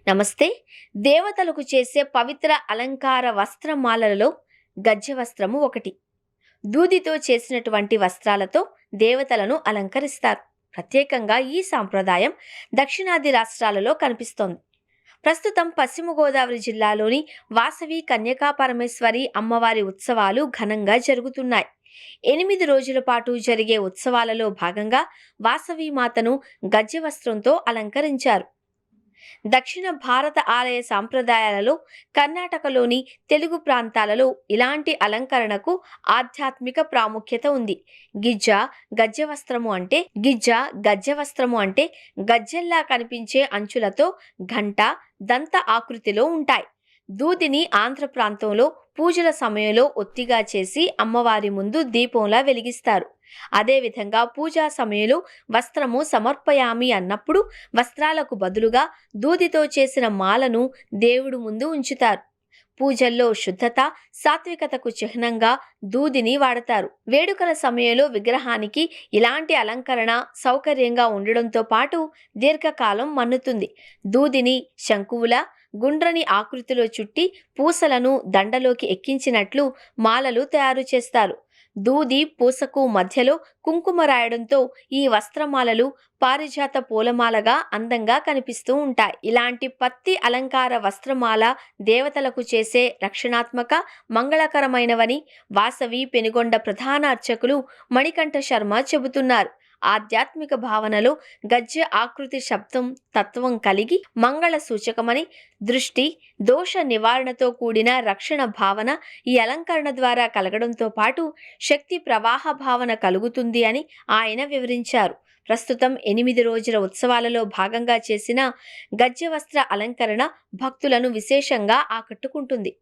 నమస్తే. దేవతలకు చేసే పవిత్ర అలంకార వస్త్రమాలలలో గజ్జె వస్త్రము ఒకటి. దూదితో చేసినటువంటి వస్త్రాలతో దేవతలను అలంకరిస్తారు. ప్రత్యేకంగా ఈ సాంప్రదాయం దక్షిణాది రాష్ట్రాలలో కనిపిస్తోంది. ప్రస్తుతం పశ్చిమ గోదావరి జిల్లాలోని వాసవి కన్యకా పరమేశ్వరి అమ్మవారి ఉత్సవాలు ఘనంగా జరుగుతున్నాయి. 8 రోజుల పాటు జరిగే ఉత్సవాలలో భాగంగా వాసవి మాతను గజ్జె వస్త్రంతో అలంకరించారు. దక్షిణ భారత ఆలయ సాంప్రదాయాలలో కర్ణాటకలోని తెలుగు ప్రాంతాలలో ఇలాంటి అలంకరణకు ఆధ్యాత్మిక ప్రాముఖ్యత ఉంది. గిజ్జ గజ్జె వస్త్రము అంటే గజ్జెల్లా కనిపించే అంచులతో ఘంట దంత ఆకృతిలో ఉంటాయి. దూదిని ఆంధ్ర ప్రాంతంలో పూజల సమయంలో ఒత్తిగా చేసి అమ్మవారి ముందు దీపంలా వెలిగిస్తారు. అదేవిధంగా పూజా సమయంలో వస్త్రము సమర్పయామి అన్నప్పుడు వస్త్రాలకు బదులుగా దూదితో చేసిన మాలను దేవుడు ముందు ఉంచుతారు. పూజల్లో శుద్ధత, సాత్వికతకు చిహ్నంగా దూదిని వాడతారు. వేడుకల సమయంలో విగ్రహానికి ఇలాంటి అలంకరణ సౌకర్యంగా ఉండడంతో పాటు దీర్ఘకాలం మన్నుతుంది. దూదిని శంకువుల గుండ్రని ఆకృతిలో చుట్టి పూసలను దండలోకి ఎక్కించినట్లు మాలలు తయారు చేస్తారు. దూది పూసకు మధ్యలో కుంకుమ రాయడంతో ఈ వస్త్రమాలలు పారిజాత పూలమాలగా అందంగా కనిపిస్తూ ఉంటాయి. ఇలాంటి పత్తి అలంకార వస్త్రమాల దేవతలకు చేసే రక్షణాత్మక, మంగళకరమైనవని వాసవి పెనుగొండ ప్రధాన అర్చకులు మణికంఠ శర్మ చెబుతున్నారు. ఆధ్యాత్మిక భావనలో గజ్జె ఆకృతి శబ్దం తత్వం కలిగి మంగళ సూచకమని, దృష్టి దోష నివారణతో కూడిన రక్షణ భావన ఈ అలంకరణ ద్వారా కలగడంతో పాటు శక్తి ప్రవాహ భావన కలుగుతుంది అని ఆయన వివరించారు. ప్రస్తుతం 8 రోజుల ఉత్సవాలలో భాగంగా చేసిన గజ్జె వస్త్ర అలంకరణ భక్తులను విశేషంగా ఆకట్టుకుంటుంది.